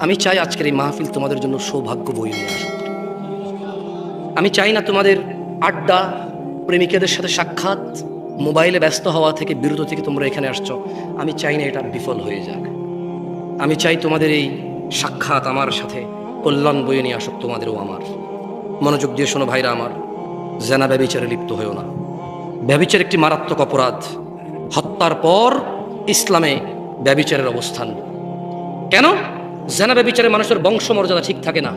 আমি চাই আজকের এই মাহফিল তোমাদের জন্য সৌভাগ্য বয়ে নিয়ে আসুক। আমি চাই না তোমাদের আড্ডা, প্রেমিকাদের সাথে সাক্ষাৎ, মোবাইলে ব্যস্ত হওয়া থেকে বিরত থেকে তোমরা এখানে আসছো, আমি চাই না এটা বিফল হয়ে যাক। আমি চাই তোমাদের এই সাক্ষাৎ আমার সাথে কল্যাণ বয়ে নিয়ে আসুক তোমাদেরও আমার। মনোযোগ দিয়ে শোনো ভাইরা আমার, জেনা ব্যভিচারে লিপ্ত হয়েও না। ব্যভিচার একটি মারাত্মক অপরাধ। হত্যার পর ইসলামে ব্যভিচারের অবস্থান। কেন? জেনা ব্যভিচারে মানুষের বংশমর্যাদা ঠিক থাকে না,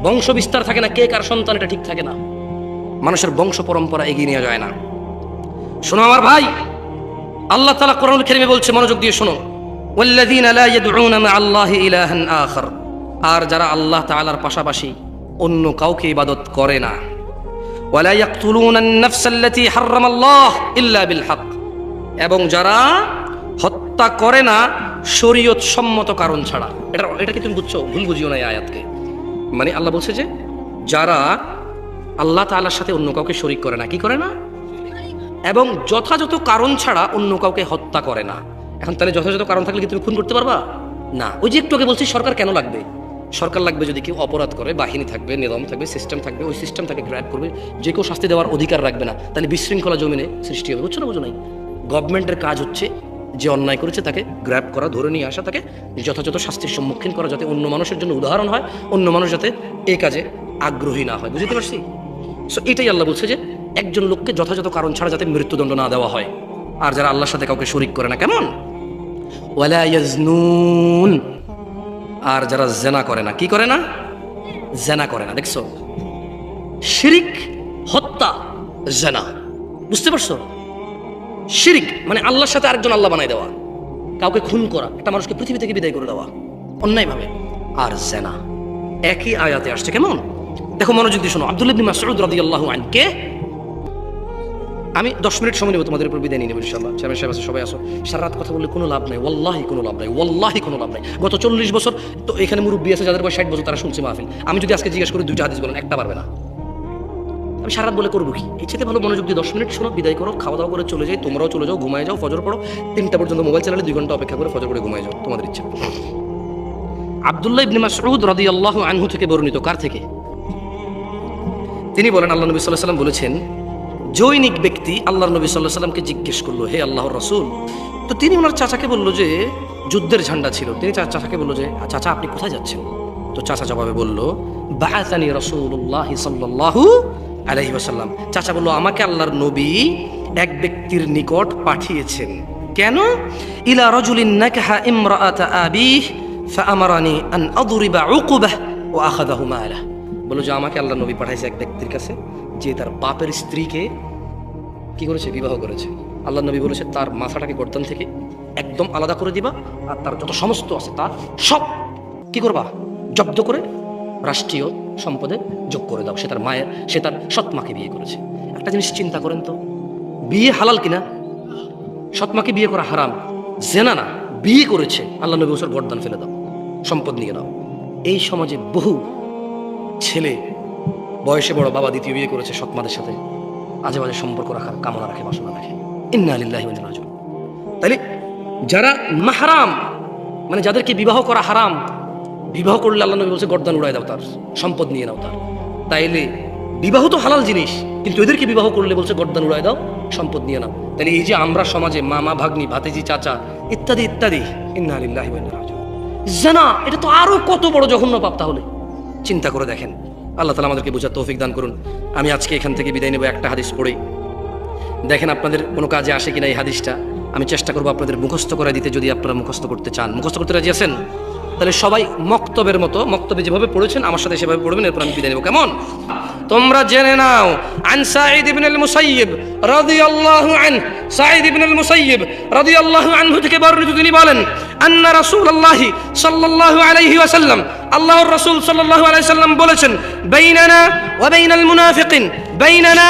বংশ বিস্তার থাকে না, কে কার সন্তান এটা ঠিক থাকে না, মানুষের বংশ পরম্পরা এগিয়ে নিয়ে যায় না। শোনো আমার ভাই, আল্লাহ তাআলা কোরআনুল কারীমে বলছে, মনোযোগ দিয়ে শোনো, ওয়াল্লাযীনা লা ইয়াদউনা মা'আল্লাহি ইলাহান আখার, আর যারা আল্লাহ তাআলার পাশাপাশি অন্য কাউকে ইবাদত করে না, ওয়ালা ইয়াকতুলুনা আন-নাফসাল্লাতী হারামাল্লাহ ইল্লা বিল হক, এবং যারা হত্যা করে না শরীয়ত সম্মত কারণ ছাড়া। এটা কি তুমি বুঝছো? ভুল বুঝিও না এই আয়াতকে। মানে আল্লাহ বলছে যে যারা আল্লাহ তাআলার সাথে অন্য কাউকে শরীক করে না, কি করে না, এবং যথাযথ কারণ ছাড়া অন্য কাউকে হত্যা করে না। এখন তাহলে যথাযথ কারণ থাকলে কি তুমি খুন করতে পারবা? না। ওই যে একটু আগে বলছি, সরকার কেন লাগবে? সরকার লাগবে যদি কেউ অপরাধ করে, বাহিনী থাকবে, নিয়ম থাকবে, সিস্টেম থাকবে, ওই সিস্টেম তাকে গ্র্যাব করবে, যে কেউ শাস্তি দেওয়ার অধিকার রাখবে না, তাহলে বিশৃঙ্খলা জমিনে সৃষ্টি হবে। বুঝছো না? বুঝো নাই? গভর্নমেন্টের কাজ হচ্ছে যে অন্যায় করেছে তাকে গ্র্যাব করা, ধরে নিয়ে আসা, তাকে যথাযথ শাস্তির সম্মুখীন করা, যাতে অন্য মানুষের জন্য উদাহরণ হয়, অন্য মানুষ যাতে এই কাজে আগ্রহী না হয়। বুঝতে পারছি? সো এটাই আল্লাহ বলছে যে একজন লোককে যথাযথ কারণ ছাড়া যাতে মৃত্যুদণ্ড না দেওয়া হয়। আর যারা আল্লাহর সাথে কাউকে শরীক করে না, কেমন? ওয়ালা ইয়াজনুন, আর যারা জেনা করে না, কি করে না? জেনা করে না। দেখছো, শিরিক, হত্যা, জেনা। বুঝতে পারছো? শিরিক মানে আল্লাহর সাথে আরেকজন আল্লাহ বানাই দেওয়া, কাউকে খুন করা, একটা মানুষকে পৃথিবী থেকে বিদায় করে দেওয়া অন্যায়ভাবে, আর জেনা একই আয়াতে আসছে। কেমন? দেখো, মনোযোগ দিয়ে শোনো। আব্দুল্লাহ ইবনে মাসউদ রাদিয়াল্লাহু আনহু কে? আমি 10 মিনিট সময় নেব, তোমাদের উপর বিদায় নিয়ে নেব ইনশাআল্লাহ। চেয়ারম্যান সাহেব আছে, সবাই আসো। সারা রাত কথা বললে কোনো লাভ নাই, ওয়াল্লাহি কোনো লাভ নাই, ওয়াল্লাহি কোনো লাভ নাই। গত 40 বছর তো এখানে মুরব্বী আছে যাদের বয়স 60 বছর, তারা শুনছে মাহফিল। আমি যদি আজকে জিজ্ঞেস করি 2টা হাদিস বলেন, একটা পারবে না। আমি সারা রাত বলে করবো কি? এর চেয়ে ভালো মনোযোগ দিয়ে 10 মিনিট শোনো, বিদায় করো, খাওয়া দাওয়া করে চলে যাই। তোমরাও চলে যাও, ঘুমায় যাও, ফজর পড়ো। 3টা পর্যন্ত মোবাইল চালালে 2 ঘন্টা অপেক্ষা করে ফজর পড়ে ঘুমায় যাও, তোমাদের ইচ্ছা। আব্দুল্লাহ ইবনে মাসউদ রাদিয়াল্লাহু আনহু থেকে বর্ণিত। কার থেকে? তিনি বলেন, আল্লাহ নবী সাল্লাল্লাহু আলাইহি ওয়াসাল্লাম বলেছেন, জৈনিক ব্যক্তি আল্লাহর নবী সাল্লাল্লাহু আলাইহি ওয়াসাল্লামকে জিজ্ঞেস করলো, হে আল্লাহর রাসূল। তো তিনি ওনার চাচাকে বললো যে যুদ্ধের ঝান্ডা ছিল। তিনি চাচাকে বললো যে চাচা আপনি কোথায় যাচ্ছেন? তো চাচা জবাবে বলল, বাআসানি রাসূলুল্লাহ সাল্লাল্লাহু আলাইহি ওয়াসাল্লাম। চাচা বলল, আমাকে আল্লাহর নবী এক ব্যক্তির নিকট পাঠিয়েছেন। কেন? ইলা রাজুলিন নাকাহা ইমরাআতা আবিহ ফাআমারানি আন আদরিবা উকুবাহ ওয়া আখাযাহু মালাহ। বলল যে আমাকে আল্লাহর নবী পাঠাইছে এক ব্যক্তির কাছে, যে তার বাপের স্ত্রীকে কি করেছে? বিবাহ করেছে। আল্লাহর নবী বলেছে তার মাথাটাকে গর্দান থেকে একদম আলাদা করে দিবা, আর তার যত সমস্ত আছে তার সব কি করবা? জব্দ করে রাষ্ট্রীয় সম্পদে যোগ করে দাও। সে তার মায়ের, সে তার সৎমাকে বিয়ে করেছে। একটা জিনিস চিন্তা করেন তো, বিয়ে হালাল কিনা? সৎমাকে বিয়ে করা হারাম, জেনা না, বিয়ে করেছে। আল্লাহ নবী বছর গর্দান ফেলে দাও, সম্পদ নিয়ে নাও। এই সমাজে বহু ছেলে বয়সে বড়, বাবা দ্বিতীয় বিয়ে করেছে, সৎমাদের সাথে আজে বাজে সম্পর্ক রাখার কামনা রাখে, বাসনা রাখে। ইন্না লিল্লাহি ওয়া ইন্না ইলাইহি রাজিউন। তাহলে যারা মাহরাম, মানে যাদেরকে বিবাহ করা হারাম, বিবাহ করলে আল্লাহ নবী বলছে গর্দান উড়াই দাও, তার সম্পদ নিয়ে নাও তার। তাইলে বিবাহ তো হালাল জিনিস, কিন্তু এদেরকে বিবাহ করলে বলছে গর্দান উড়াই দাও, সম্পদ নিয়ে নাও। তাহলে এই যে আমরা সমাজে মামা, ভাগ্নি, ভাতিজি, চাচা ইত্যাদি ইত্যাদি, ইন্না লিল্লাহি ওয়া ইন্না ইলাইহি রাজিউন, জানা, এটা তো আরো কত বড় জঘন্য পাপ। তাহলে চিন্তা করে দেখেন। আল্লাহ তাআলা আমাদেরকে বোঝার তৌফিক দান করুন। আমি আজকে এখান থেকে বিদায় নেব একটা হাদিস পড়ে। দেখেন আপনাদের কোনো কাজে আসে কিনা এই হাদিসটা। আমি চেষ্টা করবো আপনাদের মুখস্থ করে দিতে, যদি আপনারা মুখস্থ করতে চান। মুখস্থ করতে রাজি আছেন? তাহলে সবাই মক্তবের মতো, মক্তবে যেভাবে পড়েছেন আমার সাথে সেভাবে পড়বেন, এরপর আমি বিদায় নেব। কেমন? তোমরা জেনে নাও, আন সাঈদ ইবনুল মুসাইয়িব রাদিয়াল্লাহু আনহু, সাঈদ ইবনুল মুসাইয়িব রাদিয়াল্লাহু আনহু থেকে বর্ণিত, তিনি বলেন, আন্না রাসূলুল্লাহ সাল্লাল্লাহু আলাইহি ওয়াসাল্লাম, আল্লাহর রাসূল সাল্লাল্লাহু আলাইহি ওয়াসাল্লাম বলেছেন, বাইনানা ওয়া বাইনাল মুনাফিকিন, বাইনানা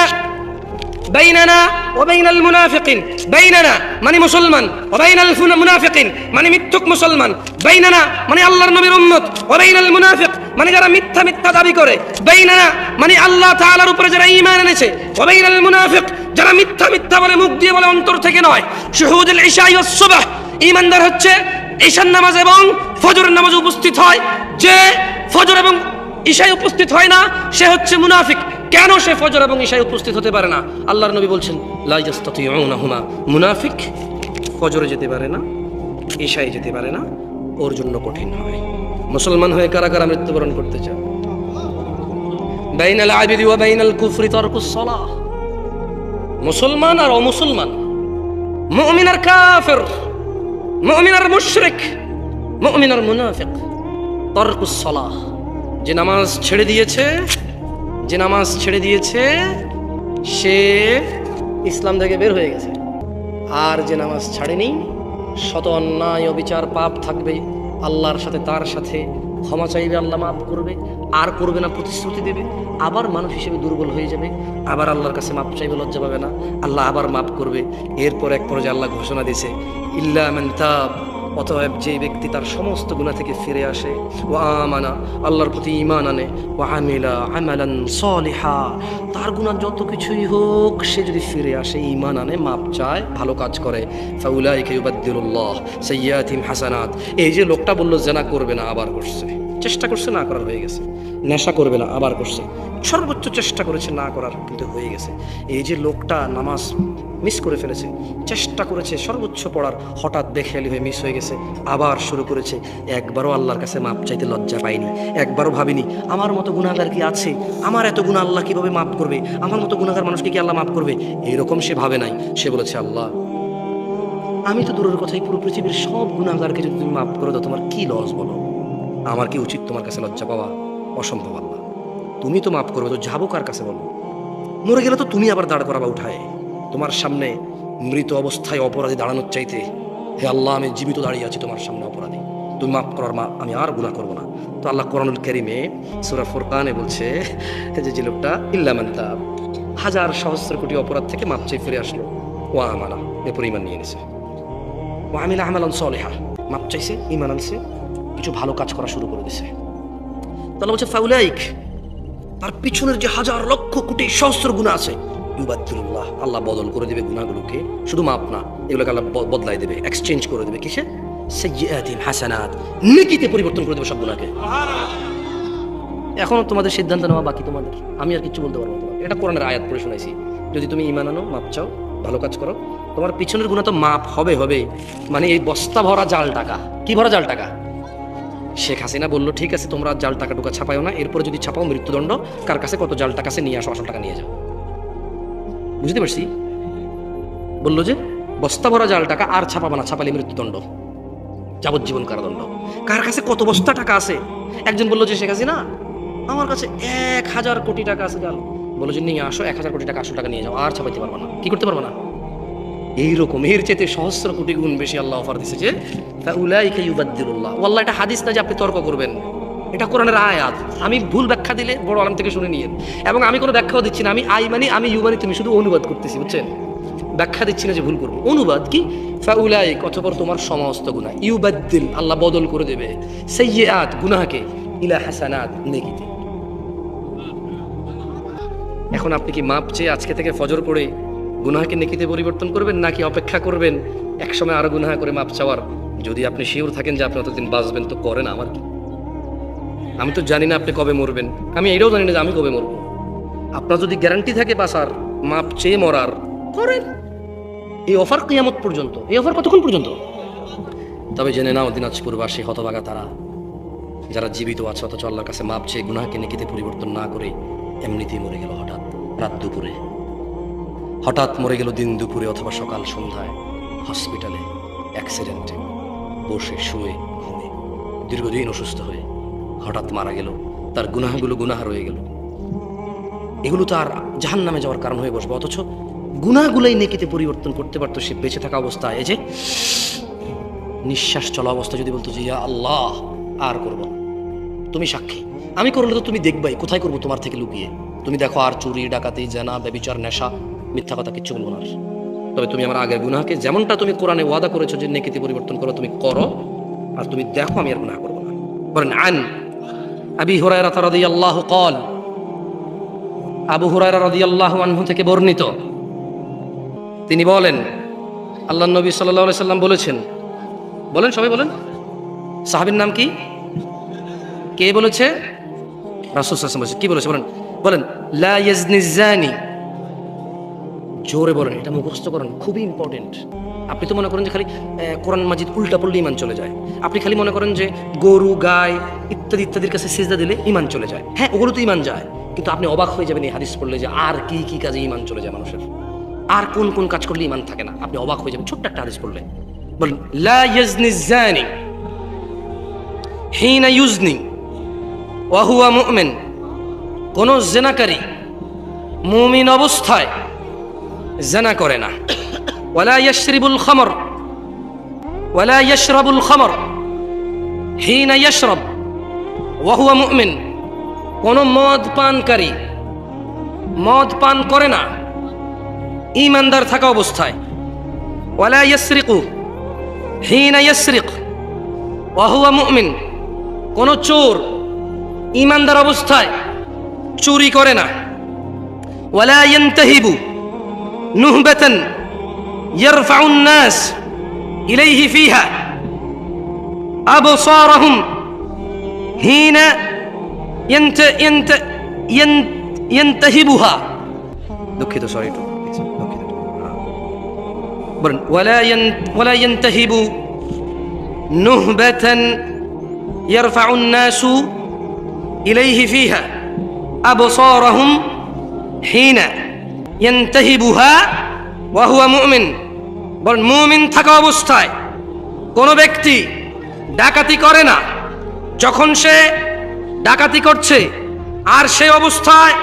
ওয়াবাইনাল মুনাফিকিন, বাইনানা মানে মুসলমান, ওয়াবাইনাল মুনাফিকিন মানে মিথ্যুক মুসলমান, বাইনানা মানে আল্লাহর নবীর উম্মত, ওয়াবাইনাল মুনাফিক মানে যারা মিথ্যা মিথ্যা দাবি করে, বাইনানা মানে আল্লাহ তাআলার উপরে যারা ঈমান এনেছে, ওয়াবাইনাল মুনাফিক যারা মিথ্যা মিথ্যা বলে, মুখ দিয়ে বলে, অন্তর থেকে নয়। শুহুদুল ইশা ওয়াস সুবহ, ঈমানদার হচ্ছে ঈশার নামাজ এবং ফজরের নামাজে উপস্থিত হয়, যে ফজর এবং ঈশায় উপস্থিত হয় না সে হচ্ছে মুনাফিক। কেন সে ফজর এবং ঈশায় উপস্থিত হতে পারে না? আল্লাহর নবী বলছেন লা ইয়াস্তাতিউনাহুমা, মুনাফিক ফজরে যেতে পারে না, ঈশায় যেতে পারে না, ওর জন্য কঠিন হয়। মুসলমান হয়ে কারা কারা মৃত্যুবরণ করতে চায়? বাইনাল আবিদি ওয়া বাইনাল কুফরি তারকুস সালাহ। মুসলমান আর অমুসলমান, মুমিন আর কাফির, মুমিন আর মুশরিক, মুমিন আর মুনাফিক, তারকুস সালাহ। যে নামাজ ছেড়ে দিয়েছে, যে নামাজ ছেড়ে দিয়েছে সে ইসলাম থেকে বের হয়ে গেছে। আর যে নামাজ ছাড়েনি, শত অন্যায় অবিচার পাপ থাকবে, আল্লাহর সাথে তার সাথে ক্ষমা চাইবে, আল্লাহ মাফ করবে, আর করবে না প্রতিশ্রুতি দেবে, আবার মানুষ হিসেবে দুর্বল হয়ে যাবে, আবার আল্লাহর কাছে মাপ চাইবে, লজ্জা পাবে না, আল্লাহ আবার মাফ করবে। এরপর এক পর্যায়ে আল্লাহ ঘোষণা দিয়েছে ইল্লা মান তাব, অতএব যে ব্যক্তি তার সমস্ত গুনাহ থেকে ফিরে আসে, ওয়া আমানা, আল্লাহর প্রতি ঈমান আনে, ওয়া আমিলা আমালান সলিহা, তার গুনাহ যত কিছুই হোক সে যদি ফিরে আসে, ঈমান আনে, মাপ চায়, ভালো কাজ করে, ফাউলাইকা ইউবাদদিলুল্লাহ সাইয়্যাতিহিম হাসানাত। এই যে লোকটা বলল জেনা করবে না, আবার করছে, চেষ্টা করছে না করার হয়ে গেছে, নেশা করবে না আবার করছে, সর্বোচ্চ চেষ্টা করেছে না করার কিন্তু হয়ে গেছে। এই যে লোকটা নামাজ মিস করে ফেলেছে, চেষ্টা করেছে সর্বোচ্চ পড়ার, হঠাৎ বেখেয়ালি হয়ে মিস হয়ে গেছে, আবার শুরু করেছে, একবারও আল্লাহর কাছে মাপ চাইতে লজ্জা পাইনি, একবারও ভাবিনি আমার মতো গুনাহগার কি আছে, আমার এত গুনাহ আল্লাহ কিভাবে মাফ করবে, আমার মতো গুনাহগার মানুষকে কি আল্লাহ মাফ করবে, এইরকম সে ভাবে নাই। সে বলেছে আল্লাহ আমি তো দূরের কথাই, পুরো পৃথিবীর সব গুনাহগারকে যদি তুমি মাফ করে দাও তোমার কি লস বলো, আমার কি উচিত তোমার কাছে লজ্জা পাওয়া? অসম্ভব আল্লাহ, তুমি তো মাফ করবে, তো যাবো কার কাছে বলো? মরে গেলে তো তুমি আবার দাঁড় করাবা উঠায়, তোমার সামনে মৃত অবস্থায় অপরাধী দাঁড়ানোর চাইতে, হে আল্লাহ আমি জীবিত দাঁড়িয়ে আছি তোমার সামনে অপরাধী, তুমি মাফ করার মা, আমি আর গুনাহ করবো না। তো আল্লাহ কোরআনুল কারীমে সূরা ফুরকানে বলছে যে লোকটা ইল্লা মান তাব, হাজার সহস্র কোটি অপরাধ থেকে মাপ চেয়ে ফিরে আসলো, ওয়া আমানা, এরপর ঈমান নিয়ে নিছে, ওয়া আমিলা আমালান সলিহা, মাপ চাইছে, ঈমান আনছে, কিছু ভালো কাজ করা শুরু করে দিছে। তাহলে বলছে ফাউলাইক, তার পিছনের যে হাজার লক্ষ কোটি সহস্র গুনাহ আছে, ইউবাদদিলুল্লাহ, আল্লাহ বদল করে দেবে গুনাহগুলোকে, শুধু মাপ না, এগুলোকে আল্লাহ বদলাই দেবে, এক্সচেঞ্জ করে দেবে, কিসে? সাইয়্যাতিহিম হাসানাত, নেকিতে পরিবর্তন করে দেবে সব গুনাহকে। এখনো তোমাদের সিদ্ধান্ত নেওয়া বাকি, তোমাদের, আমি আর কিছু বলতে পারবো না। এটা কোরআনের আয়াত পড়ে শোনাইছি, যদি তুমি ঈমান আনো, মাপ চাও, ভালো কাজ করো, তোমার পিছনের গুনাহ তো মাপ হবে হবে। মানে এই বস্তা ভরা জাল টাকা, কি ভরা জাল টাকা? শেখ হাসিনা বললো ঠিক আছে তোমরা জাল টাকা টুকা ছাপাও না, এরপরে যদি ছাপাও মৃত্যুদণ্ড, কার কাছে কত জাল টাকা আছে নিয়ে আসো, আসল টাকা নিয়ে যাও। বুঝতে পারছি? বললো যে বস্তা ভরা জাল টাকা আর ছাপাবা না, ছাপালে মৃত্যুদণ্ড, যাবজ্জীবন কারাদণ্ড। কার কাছে কত বস্তা টাকা আছে? একজন বললো যে শেখ হাসিনা আমার কাছে 1000 কোটি টাকা আছে জাল, বললো যে নিয়ে আসো 1000 কোটি টাকা আসল টাকা নিয়ে যাও, আর ছাপাইতে পারবা না। কি করতে পারবা না? এইরকম এর চেয়ে সহস্র কোটি গুণ বেশি আল্লাহ অফার দিছে যে ফাউলাইকা ইউবাদদিলুল্লাহ। ওয়াল্লাহ এটা হাদিস না যে আপনি তর্ক করবেন, এটা কোরআনের আয়াত। আমি ভুল ব্যাখ্যা দিলে বড় আলেম থেকে শুনে নিয়েন, এবং আমি কোনো ব্যাখ্যাও দিচ্ছি না, আমি আই মানি আমি ইউ মানি তুমি, শুধু অনুবাদ করতেছি, বুঝছেন? ব্যাখ্যা দিচ্ছি না যে ভুল করবো, অনুবাদ কি? ফাউলাইক অতঃপর তোমার সমস্ত গুনাহ, ইউবাদদিল আল্লাহ বদল করে দেবে, সাইয়্যাত গুনাহকে, ইলা হাসানাত নেকিতে। এখন আপনি কি মাপ চেয়ে আজকে থেকে ফজর পড়ে গুনাহকে নেকিতে পরিবর্তন করবেন, নাকি অপেক্ষা করবেন একসময় আরো গুনাহ করে মাপ চাওয়ার? যদি আপনি শিওর থাকেন যে আপনি অতদিন বাঁচবেন তো করেন, আমার কি? আমি তো জানি না আপনি কবে মরবেন, আমি এটাও জানি না যে আমি কবে মরবো। আপনার যদি গ্যারান্টি থাকে বাঁচার, মাপ চেয়ে মরার, করেন। এই অফার কিয়ামত পর্যন্ত, এই অফার কতক্ষণ পর্যন্ত? তবে জেনে নাও দিনাজপুরবাসী হতভাগা তারা, যারা জীবিত আছে অথচ আল্লাহর কাছে মাপ চেয়ে গুনাহকে নেকিতে পরিবর্তন না করে এমনিতেই মরে গেল হঠাৎ রাত দুপুরে, হঠাৎ মরে গেল দিন দুপুরে অথবা সকাল সন্ধ্যায়, হসপিটালে, অ্যাক্সিডেন্টে, বসে শুয়ে ঘুমে, দীর্ঘদিন অসুস্থ হয়ে হঠাৎ মারা গেল, তার গুনাহগুলো গুনাহ রয়ে গেল। এগুলো তো আর জাহান্নামে যাওয়ার কারণ হয়ে বসবে, অথচ গুনাহগুলোই নেকিতে পরিবর্তন করতে পারতো সে বেঁচে থাকা অবস্থায়। এই যে নিঃশ্বাস চলা অবস্থা যদি বলতো যে ইয়া আল্লাহ আর করবো না, তুমি সাক্ষী, আমি করলে তো তুমি দেখবাই, কোথায় করবো তোমার থেকে লুকিয়ে? তুমি দেখো আর চুরি ডাকাতি জানা ব্যভিচার নেশা মিথ্যা কথা কিচ্ছু বলবো না, তবে তুমি আমার আগের গুনাহকে যেমনটা তুমি কোরআনে ওয়াদা করেছো যে নেকিতে পরিবর্তন করো, তুমি করো, আর তুমি দেখো আমি আর গুনাহ করবো না। বলেন আন আবি হুরায়রা রাদিয়াল্লাহু ক্বাল, আবু হুরায়রা রাদিয়াল্লাহু আনহু থেকে বর্ণিত, তিনি বলেন আল্লাহর নবী সাল্লাল্লাহু আলাইহি সাল্লাম বলেছেন, বলেন সবাই বলেন। সাহাবীর নাম কি? কে বলেছে? রাসূল সাল্লাল্লাহু আলাইহি ওয়াসাল্লাম বলেছে। কি বলেছে বলেন? বলেন লা ইয়াজনি জানি। জোরে বলেন, এটা মুখস্থ করেন, খুবই ইম্পর্টেন্ট। আপনি তো মনে করেন যে খালি কোরআন মাজিদ উল্টা পড়লে ইমান চলে যায়। আপনি খালি মনে করেন যে গরু, গায় ইত্যাদি ইত্যাদির কাছে সিজদা দিলে ইমান চলে যায়। হ্যাঁ, ওগুলো তো ইমান যায়, কিন্তু আপনি অবাক হয়ে যাবেন এই হাদিস পড়লে যে আর কি কি কাজে ইমান চলে যায় মানুষের, আর কোন কোন কাজ করলে ইমান থাকে না। আপনি অবাক হয়ে যাবেন ছোট্ট একটা হাদিস পড়লে। বলেন লা ইয়াজনি জানি হিনা ইউজনি ওয়া হুয়া মুমিন। কোন জিনাকারী মুমিন অবস্থায় জিনা করে না। ওয়ালা ইয়াশরিবুল খামর ওয়ালা ইয়াশরাবুল খামর হিনা ইয়াশরাব ওয়া হুয়া মুমিন। কোন মদ পানকারী মদ পান করে না ঈমানদার থাকা অবস্থায়। ওয়ালা ইয়াসরিকু হিনা ইয়াসরিক ওয়া হুয়া মুমিন। কোন চোর ঈমানদার অবস্থায় চুরি করে না। ওয়ালা ইয়ানতাহিবু নুহবাতান ইয়ারফাউন নাস ইলাইহি ফিহা আবসারহুম হিনা ইয়ানতাহিবুহা। দুঃখিত, সরি, একটু দুঃখিত। বলেন ওয়ালা ইয়ানতাহিবু নুহবাতান ইয়ারফাউন নাসু ইলাইহি ফিহা আবসারহুম হিনা ইয়ানতাহিবুহা ওয়া হুয়া মুমিন। বলেন মুমিন থাকা অবস্থায় কোনো ব্যক্তি ডাকাতি করে না। যখন সে ডাকাতি করছে আর সে অবস্থায়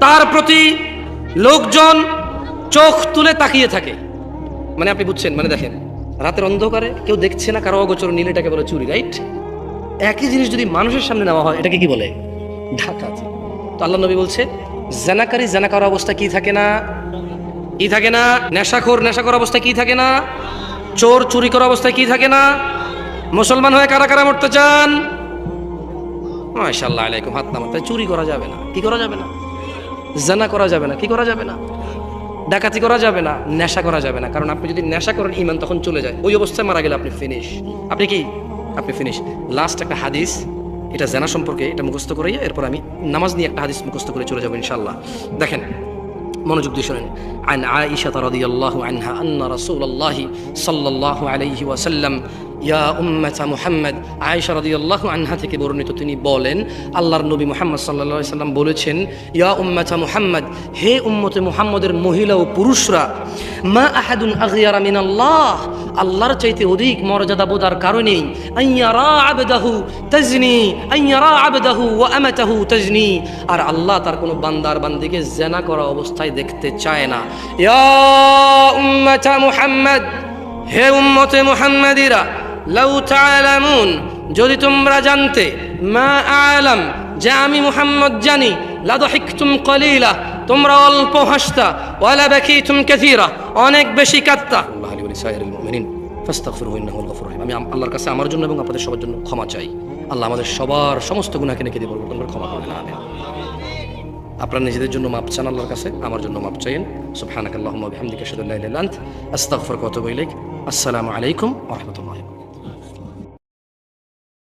তার প্রতি লোকজন চোখ তুলে তাকিয়ে থাকে, মানে আপনি বুঝছেন, মানে দেখেন রাতের অন্ধকারে কেউ দেখছে না, কারো অগোচর নিলে এটাকে বলে চুরি, রাইট? একই জিনিস যদি মানুষের সামনে নেওয়া হয় এটাকে কি বলে? ডাকাতি। তো আল্লাহ নবী বলছে জানাকারী জানা করার অবস্থা কি থাকে না? কি থাকে না? নেশাখোর নেশা করার অবস্থায় কি থাকে না? চোর চুরি করার অবস্থায় কি থাকে না? মুসলমান হয়ে কারা কারা মরতে চান? মাশাআল্লাহ আলাইকুম, হাত নামাতে। চুরি করা যাবে না, কি করা যাবে না? জানা করা যাবে না, কি করা যাবে না? ডাকাতি করা যাবে না, নেশা করা যাবে না। কারণ আপনি যদি নেশা করেন ঈমান তখন চলে যায়, ওই অবস্থায় মারা গেলে আপনি ফিনিশ। আপনি কি? আপনি ফিনিশ। লাস্ট একটা হাদিস, এটা জানা সম্পর্কে, এটা মুখস্থ করে এরপর আমি নামাজ নিয়ে একটা হাদিস মুখস্থ করে চলে যাবো ইনশাআল্লাহ। দেখেন, মনোযোগ দিয়ে শোনেন। আন আয়েশা রাদিয়াল্লাহু আনহা আন্না রাসূলুল্লাহি সাল্লাল্লাহু আলাইহি ওয়াসাল্লাম ইয়া উম্মাতা মুহাম্মদ। আয়েশা রাদিয়াল্লাহু আনহা থেকে বর্ণিত, তিনি বলেন আল্লাহর নবী মুহাম্মদ সাল্লাল্লাহু আলাইহি সাল্লাম বলেছেন, ইয়া উম্মাতা মুহাম্মদ, হে উম্মতে মুহাম্মদের মহিলা ও পুরুষরা, মা আহাদুন আগয়ারা মিনাল্লাহ, আল্লাহর চাইতে অধিক মর্যাদা বোধার কারণেই আইয়ারা আবদাহু তাজনি, আইয়ারা আবদাহু ওয়া আমাতাহু তাজনি, আর আল্লাহ তার কোনো বান্দার বান্দিকে জিনা করা অবস্থায় দেখতে চায় না। ইয়া উম্মাতা মুহাম্মদ, হে উম্মতে মুহাম্মাদিরা, লাউ তাআলামুন, যদি তোমরা জানতে, মা আলাম, যে আমি মুহাম্মদ জানি, লাদহিকতুম কলিলা, তোমরা অল্প হাসতা, ওয়ালা বাকিতুম কাসীরা, অনেক বেশি কাঁদতা। আল্লাহ আলী ওয়া সাইয়্যিদুল মুমিনিন ফাস্তাগফিরুহু ইন্নাহুল গফুরুর রহিম। আমি আল্লাহর কাছে আমার জন্য এবং আপনাদের সবার জন্য ক্ষমা চাই। আল্লাহ আমাদের সবার সমস্ত গুনাহকে নেকি দিয়ে পরিবর্তন করে ক্ষমা করবেন। আমিন। আপনারা নিজেদের জন্য মাপ চান আল্লাহর কাছে, আমার জন্য মাপ চাইেন। সুবহানাকাল্লাহুম্মা ওয়া বিহামদিকা আশহাদু আল্লা ইলাহা ইল্লা আনতা আস্তাগফিরুকা ওয়া আতুবু ইলাইক। আসসালামু আলাইকুম ওয়া রাহমাতুল্লাহি।